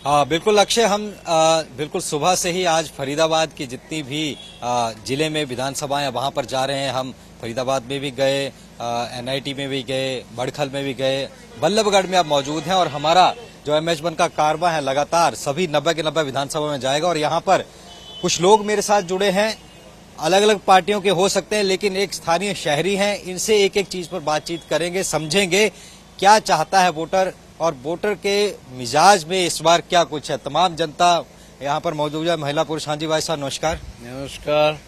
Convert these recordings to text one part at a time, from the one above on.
हाँ बिल्कुल अक्षय, हम बिल्कुल सुबह से ही आज फरीदाबाद की जितनी भी जिले में विधानसभाएं वहां पर जा रहे हैं। हम फरीदाबाद में भी गए, एनआईटी में भी गए, बड़खल में भी गए, बल्लभगढ़ में अब मौजूद हैं और हमारा जो MH1 का कारवां है लगातार सभी 90 के 90 विधानसभा में जाएगा। और यहाँ पर कुछ लोग मेरे साथ जुड़े हैं, अलग अलग पार्टियों के हो सकते हैं, लेकिन एक स्थानीय शहरी हैं। इनसे एक एक चीज पर बातचीत करेंगे, समझेंगे क्या चाहता है वोटर और वोटर के मिजाज में इस बार क्या कुछ है। तमाम जनता यहाँ पर मौजूद है, महिला पुरुष। हाँ जी भाई साहब नमस्कार। नमस्कार।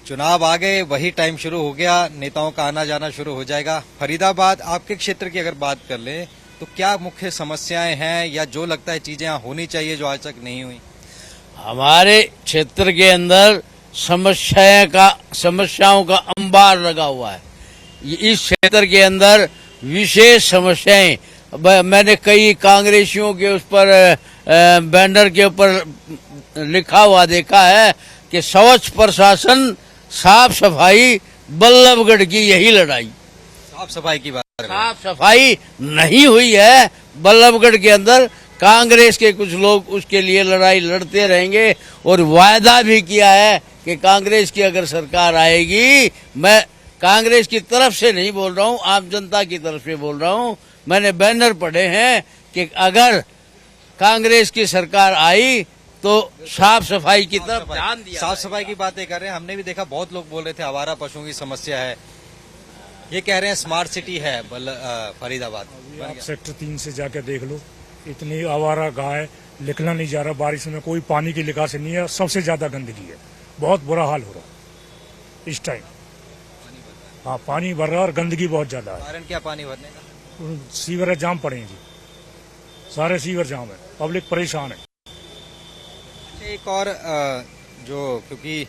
चुनाव आ गए, वही टाइम शुरू हो गया, नेताओं का आना जाना शुरू हो जाएगा। फरीदाबाद आपके क्षेत्र की अगर बात कर लें तो क्या मुख्य समस्याएं हैं या जो लगता है चीजें यहाँ होनी चाहिए जो आज तक नहीं हुई? हमारे क्षेत्र के अंदर समस्याओं का अंबार लगा हुआ है। इस क्षेत्र के अंदर विशेष समस्याएं, मैंने कई कांग्रेसियों के उस पर बैनर के ऊपर लिखा हुआ देखा है कि स्वच्छ प्रशासन, साफ सफाई, बल्लभगढ़ की यही लड़ाई। साफ सफाई की बात, साफ सफाई नहीं हुई है बल्लभगढ़ के अंदर। कांग्रेस के कुछ लोग उसके लिए लड़ाई लड़ते रहेंगे और वायदा भी किया है कि कांग्रेस की अगर सरकार आएगी, मैं कांग्रेस की तरफ से नहीं बोल रहा हूं, आम जनता की तरफ से बोल रहा हूं, मैंने बैनर पढ़े हैं कि अगर कांग्रेस की सरकार आई तो साफ सफाई की तरफ ध्यान दिया। साफ सफाई की बातें कर रहे हैं, हमने भी देखा बहुत लोग बोल रहे थे आवारा पशुओं की समस्या है, ये कह रहे हैं स्मार्ट सिटी है फरीदाबाद। आप सेक्टर 3 से जाकर देख लो, इतनी आवारा गाय, निकला नहीं जा रहा, बारिश में कोई पानी की निकासी नहीं है, सबसे ज्यादा गंदगी है, बहुत बुरा हाल हो रहा है इस टाइम। हाँ पानी भर रहा है और गंदगी बहुत ज्यादा है। कारण क्या पानी भरने का? सीवर जाम पड़े हैं जी, सारे सीवर जाम है, पब्लिक परेशान है। एक और जो क्योंकि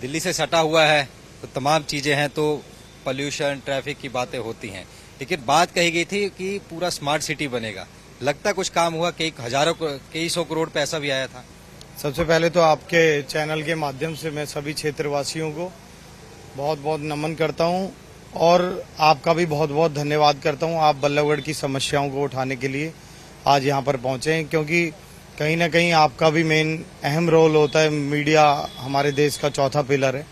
दिल्ली से सटा हुआ है तो तमाम चीजें हैं, तो पोल्यूशन, ट्रैफिक की बातें होती हैं, लेकिन बात कही गई थी कि पूरा स्मार्ट सिटी बनेगा। लगता कुछ काम हुआ? कई सौ करोड़ पैसा भी आया था। सबसे पहले तो आपके चैनल के माध्यम से मैं सभी क्षेत्रवासियों को बहुत बहुत नमन करता हूं और आपका भी बहुत बहुत धन्यवाद करता हूं। आप बल्लभगढ़ की समस्याओं को उठाने के लिए आज यहां पर पहुंचे हैं, क्योंकि कहीं ना कहीं आपका भी मेन अहम रोल होता है। मीडिया हमारे देश का चौथा पिलर है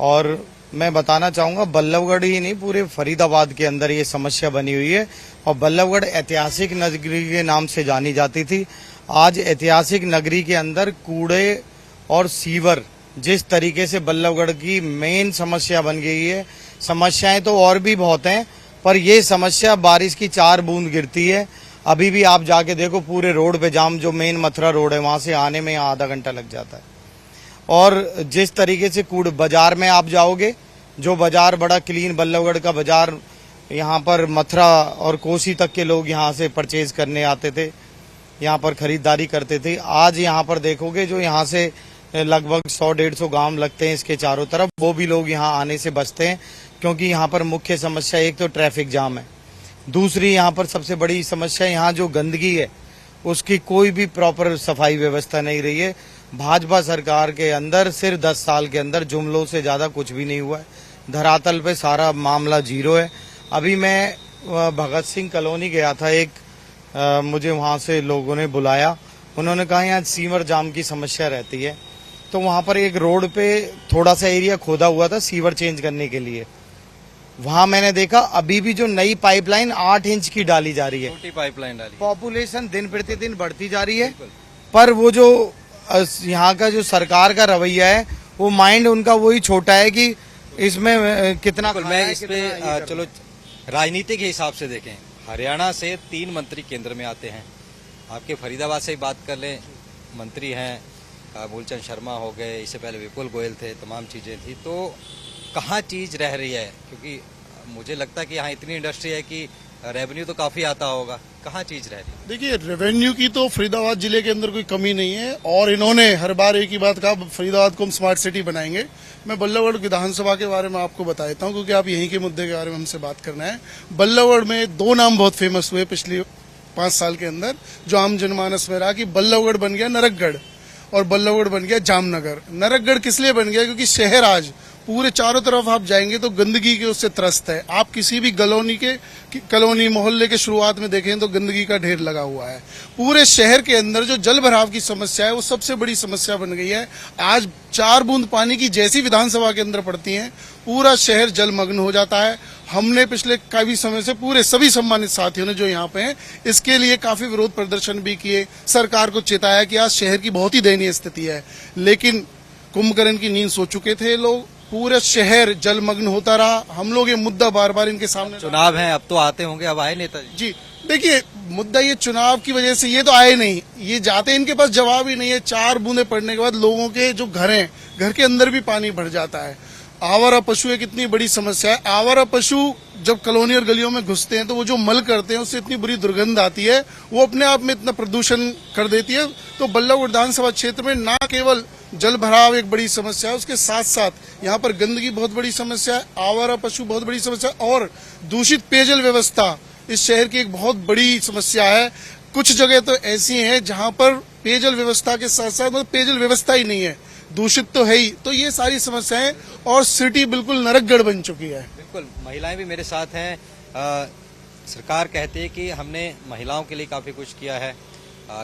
और मैं बताना चाहूंगा बल्लभगढ़ ही नहीं, पूरे फरीदाबाद के अंदर ये समस्या बनी हुई है। और बल्लभगढ़ ऐतिहासिक नगरी के नाम से जानी जाती थी। आज ऐतिहासिक नगरी के अंदर कूड़े और सीवर जिस तरीके से बल्लभगढ़ की मेन समस्या बन गई है, समस्याएं तो और भी बहुत हैं, पर ये समस्या बारिश की 4 बूंद गिरती है, अभी भी आप जाके देखो पूरे रोड पे जाम, जो मेन मथुरा रोड है वहां से आने में आधा घंटा लग जाता है। और जिस तरीके से कूड़े बाजार में आप जाओगे, जो बाजार बड़ा क्लीन, बल्लभगढ़ का बाजार, यहाँ पर मथुरा और कोसी तक के लोग यहाँ से परचेज करने आते थे, यहाँ पर खरीदारी करते थे। आज यहाँ पर देखोगे जो यहाँ से लगभग 100-150 गांव लगते हैं इसके चारों तरफ, वो भी लोग यहाँ आने से बचते हैं, क्योंकि यहाँ पर मुख्य समस्या एक तो ट्रैफिक जाम है, दूसरी यहाँ पर सबसे बड़ी समस्या यहाँ जो गंदगी है उसकी कोई भी प्रॉपर सफाई व्यवस्था नहीं रही है। भाजपा सरकार के अंदर सिर्फ 10 साल के अंदर जुमलों से ज्यादा कुछ भी नहीं हुआ है, धरातल पे सारा मामला जीरो है। अभी मैं भगत सिंह कॉलोनी गया था, मुझे वहां से लोगों ने बुलाया, उन्होंने कहा यहाँ सीवर जाम की समस्या रहती है, तो वहां पर एक रोड पे थोड़ा सा एरिया खोदा हुआ था सीवर चेंज करने के लिए। वहां मैंने देखा अभी भी जो नई पाइपलाइन 8 इंच की डाली जा रही है, छोटी पाइपलाइन डाली। पॉपुलेशन दिन प्रतिदिन बढ़ती जा रही है, पर वो जो यहाँ का जो सरकार का रवैया है, वो माइंड उनका वही छोटा है कि इसमें कितना। मैं इस पे चलो राजनीति के हिसाब से देखें, हरियाणा से 3 मंत्री केंद्र में आते हैं, आपके फरीदाबाद से ही बात कर लें, मंत्री हैं मूलचंद शर्मा हो गए, इससे पहले विपुल गोयल थे, तमाम चीजें थी, तो कहाँ चीज रह रही है? क्योंकि मुझे लगता है कि यहाँ इतनी इंडस्ट्री है कि रेवेन्यू तो काफी आता होगा, कहाँ चीज रह रही है? देखिए, रेवेन्यू की तो फरीदाबाद जिले के अंदर कोई कमी नहीं है और इन्होंने हर बार एक ही बात कहा, फरीदाबाद को हम स्मार्ट सिटी बनाएंगे। मैं बल्लभगढ़ विधानसभा के बारे में आपको बता देता हूँ, क्योंकि आप यहीं के मुद्दे के बारे में हमसे बात करना है। बल्लभगढ़ में 2 नाम बहुत फेमस हुए पिछले 5 साल के अंदर, जो आम जनमानस में रहा कि बल्लभगढ़ बन गया नरकगढ़ और बल्लभगढ़ बन गया जामनगर। नरकगढ़ किस लिए बन गया? क्योंकि शहर आज पूरे चारों तरफ आप जाएंगे तो गंदगी के उससे त्रस्त है। आप किसी भी कॉलोनी मोहल्ले के शुरुआत में देखें तो गंदगी का ढेर लगा हुआ है। पूरे शहर के अंदर जो जल भराव की समस्या है वो सबसे बड़ी समस्या बन गई है। आज 4 बूंद पानी की जैसी विधानसभा के अंदर पड़ती है पूरा शहर जलमग्न हो जाता है। हमने पिछले काफी समय से पूरे सभी सम्मानित साथियों ने जो यहाँ पे हैं इसके लिए काफी विरोध प्रदर्शन भी किए, सरकार को चेताया कि आज शहर की बहुत ही दयनीय स्थिति है, लेकिन कुंभकर्ण की नींद सो चुके थे लोग। पूरा शहर जलमग्न होता रहा। हम लोग ये मुद्दा बार बार इनके सामने चुनाव है, अब तो आते होंगे, अब आए नेताजी जी। देखिए मुद्दा ये चुनाव की वजह से ये तो आए नहीं, ये जाते इनके पास जवाब ही नहीं है। 4 बूंदे पड़ने के बाद लोगों के जो घर हैं, घर के अंदर भी पानी भर जाता है। आवारा पशु एक इतनी बड़ी समस्या है। आवारा पशु जब कॉलोनी और गलियों में घुसते हैं तो वो जो मल करते हैं उससे इतनी बुरी दुर्गंध आती है, वो अपने आप में इतना प्रदूषण कर देती है। तो बल्लभगढ़ विधानसभा क्षेत्र में ना केवल जल भराव एक बड़ी समस्या है, उसके साथ साथ यहाँ पर गंदगी बहुत बड़ी समस्या है, आवारा पशु बहुत बड़ी समस्या है और दूषित पेयजल व्यवस्था इस शहर की एक बहुत बड़ी समस्या है। कुछ जगह तो ऐसी हैं जहाँ पर पेयजल व्यवस्था के साथ साथ मतलब पेयजल व्यवस्था ही नहीं है, दूषित तो है ही। तो ये सारी समस्याएं और सिटी बिल्कुल नरकगढ़ बन चुकी है। बिल्कुल, महिलाएं भी मेरे साथ हैं। सरकार कहती है कि हमने महिलाओं के लिए काफी कुछ किया है,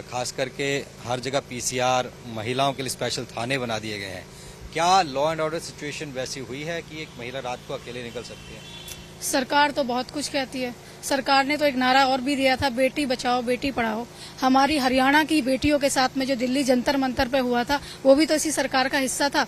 खास करके हर जगह पीसीआर, महिलाओं के लिए स्पेशल थाने बना दिए गए हैं। क्या लॉ एंड ऑर्डर सिचुएशन वैसी हुई है कि एक महिला रात को अकेले निकल सकती है? सरकार तो बहुत कुछ कहती है। सरकार ने तो एक नारा और भी दिया था, बेटी बचाओ बेटी पढ़ाओ। हमारी हरियाणा की बेटियों के साथ में जो दिल्ली जंतर मंतर पे हुआ था वो भी तो इसी सरकार का हिस्सा था।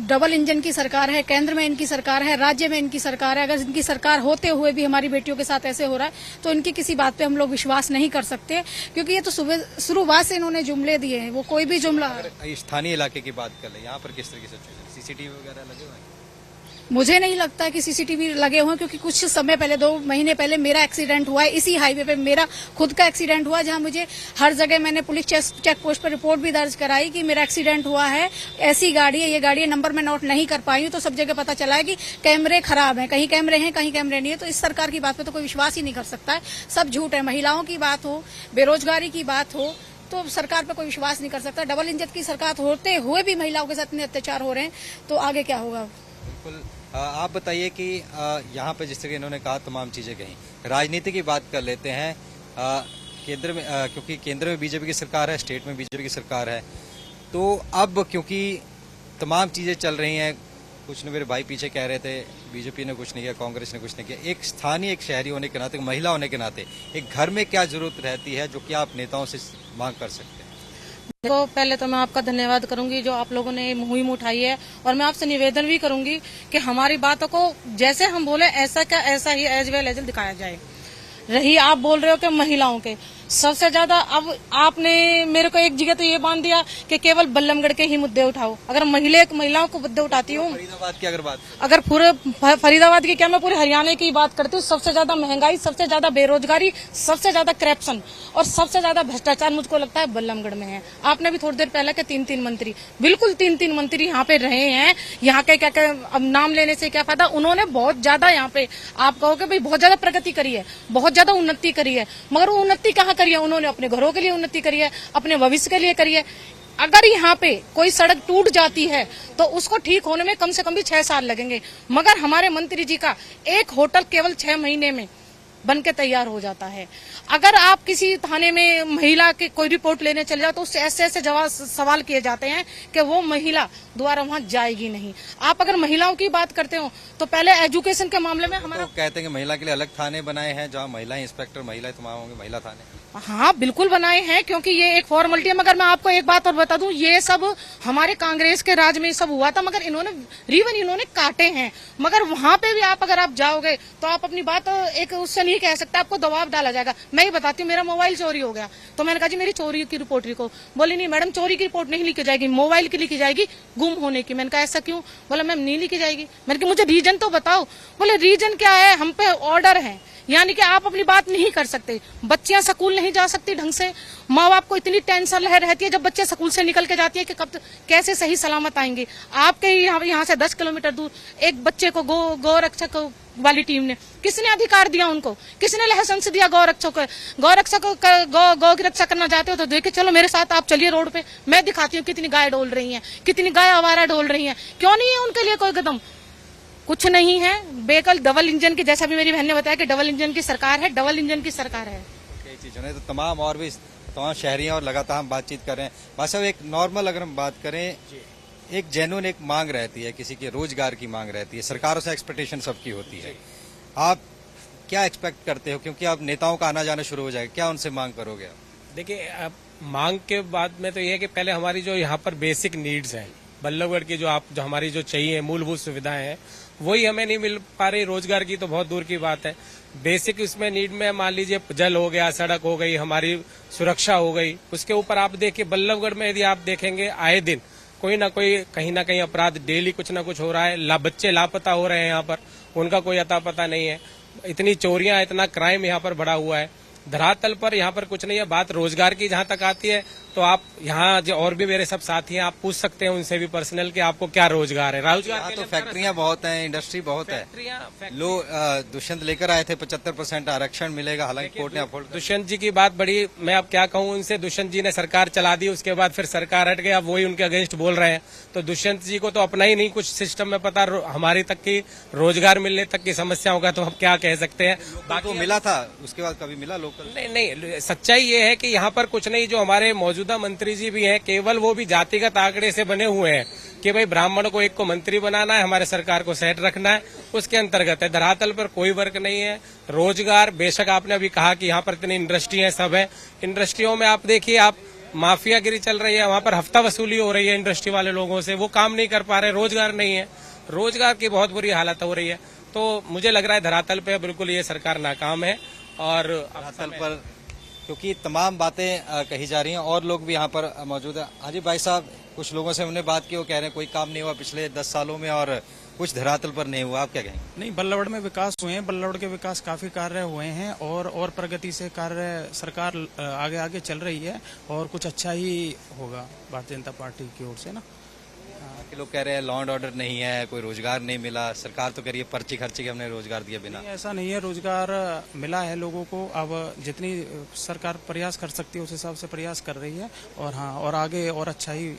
डबल इंजन की सरकार है, केंद्र में इनकी सरकार है, राज्य में इनकी सरकार है। अगर इनकी सरकार होते हुए भी हमारी बेटियों के साथ ऐसे हो रहा है तो इनकी किसी बात पे हम लोग विश्वास नहीं कर सकते, क्योंकि ये तो शुरुआत से इन्होंने जुमले दिए हैं। वो कोई भी जुमला, स्थानीय इलाके की बात कर ले, यहाँ पर किस तरह की सिचुएशन, सीसीटीवी वगैरह लगे हुए हैं? मुझे नहीं लगता है कि सीसीटीवी लगे हुए हैं, क्योंकि कुछ समय पहले 2 महीने पहले मेरा एक्सीडेंट हुआ है इसी हाईवे पे। मेरा खुद का एक्सीडेंट हुआ, जहां मुझे हर जगह मैंने पुलिस चेक पोस्ट पर रिपोर्ट भी दर्ज कराई कि मेरा एक्सीडेंट हुआ है, ऐसी गाड़ी है, ये गाड़ी है, नंबर मैं नोट नहीं कर पाई हूं। तो सब जगह पता चला है कि कैमरे खराब हैं, कहीं कैमरे हैं कहीं कैमरे नहीं है। तो इस सरकार की बात पे तो कोई विश्वास ही नहीं कर सकता है, सब झूठ है। महिलाओं की बात हो, बेरोजगारी की बात हो, तो सरकार पे कोई विश्वास नहीं कर सकता। डबल इंजन की सरकार होते हुए भी महिलाओं के साथ इतने अत्याचार हो रहे हैं तो आगे क्या होगा? बिल्कुल। आप बताइए कि यहाँ पे जिस तरह इन्होंने कहा तमाम चीजें कहीं, राजनीति की बात कर लेते हैं। केंद्र में क्योंकि केंद्र में बीजेपी की सरकार है, स्टेट में बीजेपी की सरकार है, तो अब क्योंकि तमाम चीजें चल रही हैं, कुछ न मेरे भाई पीछे कह रहे थे बीजेपी ने कुछ नहीं किया, कांग्रेस ने कुछ नहीं किया, एक स्थानीय एक शहरी होने के नाते, महिला होने के नाते एक घर में क्या जरूरत रहती है जो कि आप नेताओं से मांग कर सकते हैं? देखो, पहले तो मैं आपका धन्यवाद करूंगी जो आप लोगों ने मुहिम उठाई है, और मैं आपसे निवेदन भी करूंगी कि हमारी बातों को जैसे हम बोले ऐसा क्या ऐसा ही एज वेल एज दिखाया जाए। रही आप बोल रहे हो कि महिलाओं के सबसे ज्यादा, अब आपने मेरे को एक जगह तो ये बांध दिया कि केवल बल्लभगढ़ के ही मुद्दे उठाओ। अगर महिलाओं को मुद्दे उठाती हूँ, फरीदाबाद की अगर बात, अगर पूरे फरीदाबाद की क्या, मैं पूरे हरियाणा की बात करती हूँ, सबसे ज्यादा महंगाई, सबसे ज्यादा बेरोजगारी, सबसे ज्यादा करप्शन और सबसे ज्यादा भ्रष्टाचार मुझको लगता है बल्लभगढ़ में है। आपने भी थोड़ी देर पहले के 3-3 मंत्री, बिल्कुल 3-3 मंत्री यहाँ पे रहे हैं। यहाँ के क्या अब नाम लेने से क्या फायदा, उन्होंने बहुत ज्यादा यहाँ पे आप कहोगे भाई बहुत ज्यादा प्रगति करी है, बहुत ज्यादा उन्नति करी है, मगर वो उन्नति कहाँ करी है? उन्होंने अपने घरों के लिए उन्नति करी है, अपने भविष्य के लिए करी है। अगर यहाँ पे कोई सड़क टूट जाती है तो उसको ठीक होने में कम से कम भी 6 साल लगेंगे, मगर हमारे मंत्री जी का एक होटल केवल 6 महीने में बन के तैयार हो जाता है। अगर आप किसी थाने में महिला के कोई रिपोर्ट लेने चले जाओ तो उससे ऐसे ऐसे सवाल किए जाते हैं कि वो महिला दोबारा वहां जाएगी नहीं। आप अगर महिलाओं की बात करते हो तो पहले एजुकेशन के मामले में हमारा तो कहते हैं कि महिला के लिए अलग थाने बनाए हैं जहाँ महिला इंस्पेक्टर, महिला तमाम होंगे, महिला थाने। हाँ बिल्कुल बनाए हैं, क्योंकि ये एक फॉर्मेलिटी है। मगर मैं आपको एक बात और बता दूं, ये सब हमारे कांग्रेस के राज में सब हुआ था, मगर इन्होंने काटे हैं। मगर वहां पे भी अगर आप जाओगे तो आप अपनी बात एक उससे नहीं कह सकते, आपको दबाव डाला जाएगा। मैं ही बताती हूँ, मेरा मोबाइल चोरी हो गया तो मैंने कहा जी मेरी चोरी की रिपोर्ट लिखो। बोली नहीं मैडम, चोरी की रिपोर्ट नहीं लिखी जाएगी, मोबाइल की लिखी जाएगी, गुम होने की। मैंने कहा ऐसा क्यों? बोला मैम नहीं लिखी जाएगी। मैंने कहा मुझे रीजन तो बताओ। बोले रीजन क्या है, हम पे ऑर्डर है, यानी कि आप अपनी बात नहीं कर सकते। बच्चियां स्कूल नहीं जा सकती ढंग से, माँ बाप को इतनी टेंशन रहती है जब बच्चे स्कूल से निकल के जाती है कि कब कैसे सही सलामत आएंगे। आपके यहाँ से 10 किलोमीटर दूर एक बच्चे को गौरक्षक वाली टीम ने, किसने अधिकार दिया उनको? किसने लाइसेंस दिया गौरक्षक को? गौरक्षक गौ की रक्षा करना चाहते हो तो देखिए, चलो मेरे साथ आप चलिए रोड पे, मैं दिखाती हूँ कितनी गाय डोल रही हैं, कितनी गाय आवारा डोल रही हैं। क्यों नहीं है उनके लिए कोई कदम? कुछ नहीं है, बेकल डबल इंजन की, जैसा भी मेरी बहन ने बताया कि डबल इंजन की सरकार है, डबल इंजन की सरकार है। कई चीजों ने तो तमाम और भी तमाम शहरी हैं और लगातार हम बातचीत कर रहे हैं। भाई साहब, एक नॉर्मल अगर हम बात करें, एक जेन्युइन एक मांग रहती है, किसी के रोजगार की मांग रहती है, सरकारों से एक्सपेक्टेशन सबकी होती है। आप क्या एक्सपेक्ट करते हो, क्योंकि आप नेताओं का आना जाना शुरू हो जाएगा, क्या उनसे मांग करोगे आप? देखिए, अब मांग के बाद में तो ये है कि पहले हमारी जो यहाँ पर बेसिक नीड्स हैं बल्लभगढ़ की, जो हमारी जो चाहिए मूलभूत सुविधाएं हैं, वही हमें नहीं मिल पा रही। रोजगार की तो बहुत दूर की बात है। बेसिक इसमें नीड में मान लीजिए जल हो गया, सड़क हो गई, हमारी सुरक्षा हो गई। उसके ऊपर आप देखिए बल्लभगढ़ में यदि आप देखेंगे आए दिन कोई ना कोई कहीं ना कहीं अपराध डेली कुछ ना कुछ हो रहा है। बच्चे लापता हो रहे हैं यहाँ पर, उनका कोई अता पता नहीं है। इतनी चोरियां, इतना क्राइम यहाँ पर बढ़ा हुआ है। धरातल पर यहाँ पर कुछ नहीं है। बात रोजगार की जहाँ तक आती है तो आप यहाँ जो और भी मेरे सब साथी हैं, आप पूछ सकते हैं उनसे भी पर्सनल कि आपको क्या रोजगार है। रोजगार तो फैक्ट्रियां बहुत हैं, इंडस्ट्री बहुत है। लोग दुष्यंत लेकर आए थे 75% आरक्षण मिलेगा, हालांकि कोर्ट ने अफोर्ड। दुष्यंत जी की बात बड़ी, मैं अब क्या कहूँ उनसे। दुष्यंत जी ने सरकार चला दी, उसके बाद फिर सरकार हट गई, अब वही उनके अगेंस्ट बोल रहे हैं। तो दुष्यंत जी को तो अपना ही नहीं कुछ सिस्टम में पता, हमारी तक की रोजगार मिलने तक की समस्याओं का तो हम क्या कह सकते हैं। बाकी मिला था, उसके बाद कभी मिला लोकल? नहीं, सच्चाई ये है कि यहाँ पर कुछ नहीं। जो हमारे मौजूदा मंत्री जी भी हैं, केवल वो भी जातिगत आंकड़े से बने हुए हैं कि भाई ब्राह्मण को एक को मंत्री बनाना है, हमारे सरकार को सेट रखना है, उसके अंतर्गत है। धरातल पर कोई वर्क नहीं है। रोजगार, बेशक आपने अभी कहा कि यहाँ पर इतनी इंडस्ट्री है, सब है। इंडस्ट्रियों में आप देखिए, आप माफियागिरी चल रही है, वहाँ पर हफ्ता वसूली हो रही है इंडस्ट्री वाले लोगों से, वो काम नहीं कर पा रहे, रोजगार नहीं है। रोजगार की बहुत बुरी हालत हो रही है। तो मुझे लग रहा है धरातल पे बिल्कुल ये सरकार नाकाम है। और धरातल पर क्योंकि तमाम बातें कही जा रही हैं और लोग भी यहाँ पर मौजूद हैं। हाजी भाई साहब, कुछ लोगों से हमने बात की, वो कह रहे हैं कोई काम नहीं हुआ पिछले 10 सालों में और कुछ धरातल पर नहीं हुआ। आप क्या कहेंगे? नहीं, बल्लभगढ़ में विकास हुए हैं, बल्लभगढ़ के विकास काफी कार्य हुए हैं और प्रगति से कार्य सरकार आगे आगे चल रही है और कुछ अच्छा ही होगा भारतीय जनता पार्टी की ओर से ना। के लोग कह रहे हैं लॉ एंड ऑर्डर नहीं है, कोई रोजगार नहीं मिला। सरकार तो कह रही है पर्ची खर्ची के हमने रोजगार दिया बिना। ऐसा नहीं है, रोजगार मिला है लोगों को। अब जितनी सरकार प्रयास कर सकती है उस हिसाब से प्रयास कर रही है और हाँ, और आगे और अच्छा ही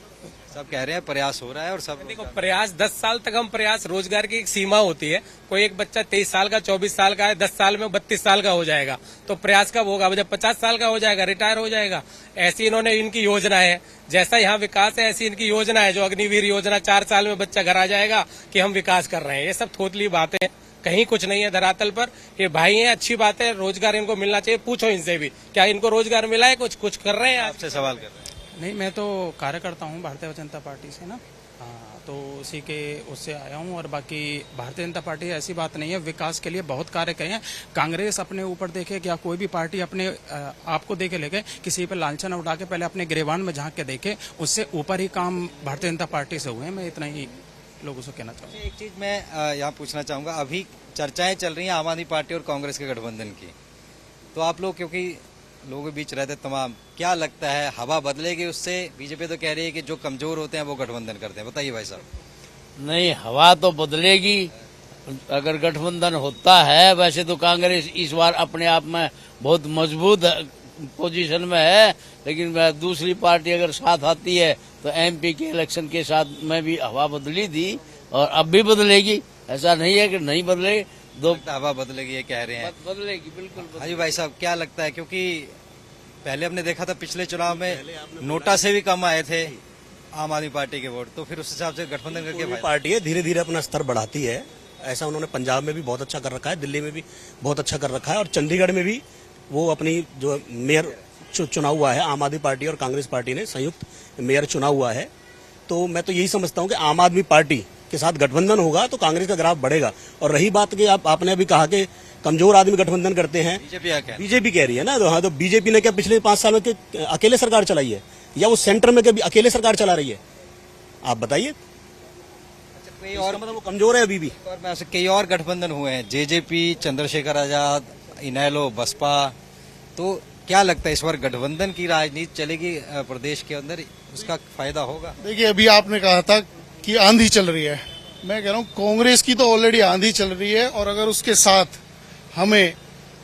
सब कह रहे हैं प्रयास हो रहा है। और सब देखो, प्रयास 10 साल तक हम प्रयास, रोजगार की एक सीमा होती है। कोई एक बच्चा 23 साल का 24 साल का है, 10 साल में 32 साल का हो जाएगा, तो प्रयास कब होगा? जब 50 साल का हो जाएगा, रिटायर हो जाएगा। ऐसी इन्होंने इनकी योजना है। जैसा यहाँ विकास है ऐसी इनकी योजना है। जो अग्निवीर योजना, 4 साल में बच्चा घर आ जाएगा कि हम विकास कर रहे हैं। ये सब थोतली बातें हैं, कहीं कुछ नहीं है धरातल पर। ये भाई हैं, अच्छी बात है, रोजगार इनको मिलना चाहिए। पूछो इनसे भी, क्या इनको रोजगार मिला है? कुछ कर रहे हैं? आपसे सवाल कर रहे हैं। नहीं, मैं तो कार्यकर्ता हूँ भारतीय जनता पार्टी से ना। हाँ, तो उसी के उससे आया हूँ। और बाकी भारतीय जनता पार्टी ऐसी बात नहीं है, विकास के लिए बहुत कार्य किए हैं। कांग्रेस अपने ऊपर देखे, क्या कोई भी पार्टी अपने आपको देखे लेके किसी पर लांछन उठा के पहले अपने गिरेबान में झांक के देखे, उससे ऊपर ही काम भारतीय जनता पार्टी से हुए हैं। मैं इतना ही लोगों से कहना चाहूँगा। एक चीज मैं यहाँ पूछना चाहूंगा, अभी चर्चाएं चल रही हैं आम आदमी पार्टी और कांग्रेस के गठबंधन की, तो आप लोग क्योंकि लोगों के बीच रहते तमाम, क्या लगता है हवा बदलेगी उससे? बीजेपी तो कह रही है कि जो कमजोर होते हैं वो गठबंधन करते हैं। बताइए भाई साहब। नहीं, हवा तो बदलेगी अगर गठबंधन होता है। वैसे तो कांग्रेस इस बार अपने आप में बहुत मजबूत पोजीशन में है, लेकिन दूसरी पार्टी अगर साथ आती है तो एमपी के इलेक्शन के साथ में भी हवा बदली थी और अब भी बदलेगी। ऐसा नहीं है कि नहीं बदलेगी। हवा बदलेगी ये कह रहे हैं। बदलेगी, बिल्कुल बदलेगी। हाजी भाई साहब, क्या लगता है? क्योंकि पहले हमने देखा था पिछले चुनाव में नोटा से भी कम आए थे आम आदमी पार्टी के वोट, तो फिर उस हिसाब से गठबंधन करके कोई पार्टी है धीरे धीरे अपना स्तर बढ़ाती है। ऐसा उन्होंने पंजाब में भी बहुत अच्छा कर रखा है, दिल्ली में भी बहुत अच्छा कर रखा है और चंडीगढ़ में भी वो अपनी जो मेयर चुना हुआ है, आम आदमी पार्टी और कांग्रेस पार्टी ने संयुक्त मेयर चुना हुआ है। तो मैं तो यही समझता हूँ कि आम आदमी पार्टी के साथ गठबंधन होगा तो कांग्रेस का ग्राफ बढ़ेगा। और रही बात कि आपने अभी कहा कि कमजोर आदमी गठबंधन करते हैं, बीजेपी कह रही है ना, तो हाँ, तो बीजेपी ने क्या पिछले 5 सालों के अकेले सरकार चलाई है या वो सेंटर में कभी अकेले सरकार चला रही है? आप बताइए। और मतलब वो कमजोर है अभी भी। और कई और गठबंधन हुए हैं, जेजेपी, चंद्रशेखर आजाद, इनेलो, बसपा। तो क्या लगता है इस बार गठबंधन की राजनीति चलेगी प्रदेश के अंदर, उसका फायदा होगा? देखिए, अभी आपने कहा था कि आंधी चल रही है। मैं कह रहा हूँ कांग्रेस की तो ऑलरेडी आंधी चल रही है और अगर उसके साथ हमें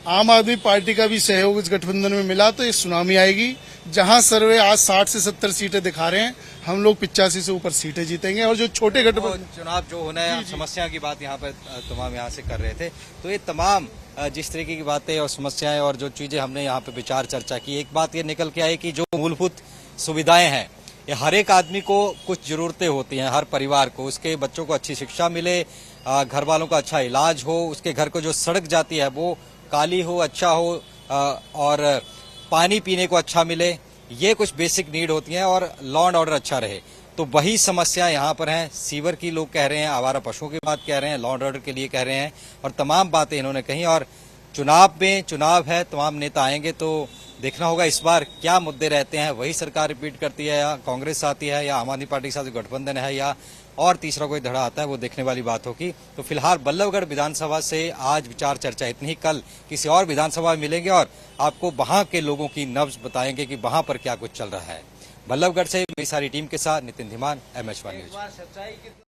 आम आदमी पार्टी का भी सहयोग इस गठबंधन में मिला तो ये सुनामी आएगी। जहां सर्वे आज 60 से 70 सीटें दिखा रहे हैं, हम लोग 85 से ऊपर सीटें जीतेंगे। और जो छोटे गठबंधन चुनाव जो होना है समस्या की बात यहाँ पर तमाम यहाँ से कर रहे थे, तो ये तमाम जिस तरीके की बातें और समस्याएं और जो चीजें हमने यहाँ पे विचार चर्चा की, एक बात ये निकल के आई कि जो मूलभूत सुविधाएं हैं, ये हर एक आदमी को कुछ जरूरतें होती हैं, हर परिवार को, उसके बच्चों को अच्छी शिक्षा मिले, घर वालों का अच्छा इलाज हो, उसके घर को जो सड़क जाती है वो काली हो, अच्छा हो, और पानी पीने को अच्छा मिले, ये कुछ बेसिक नीड होती हैं, और लॉ एंड ऑर्डर अच्छा रहे। तो वही समस्या यहाँ पर है। सीवर की लोग कह रहे हैं, आवारा पशुओं की बात कह रहे हैं, लॉ एंड ऑर्डर के लिए कह रहे हैं, और तमाम बातें इन्होंने कही। और चुनाव है, तमाम नेता आएंगे तो देखना होगा इस बार क्या मुद्दे रहते हैं। वही सरकार रिपीट करती है, या कांग्रेस आती है, या आम आदमी पार्टी के साथ गठबंधन है, या और तीसरा कोई धड़ा आता है, वो देखने वाली बात होगी। तो फिलहाल बल्लभगढ़ विधानसभा से आज विचार चर्चा इतनी ही। कल किसी और विधानसभा में मिलेंगे और आपको वहां के लोगों की नब्ज बताएंगे कि वहां पर क्या कुछ चल रहा है। बल्लभगढ़ से मेरी सारी टीम के साथ नितिन धीमान, MH1 न्यूज।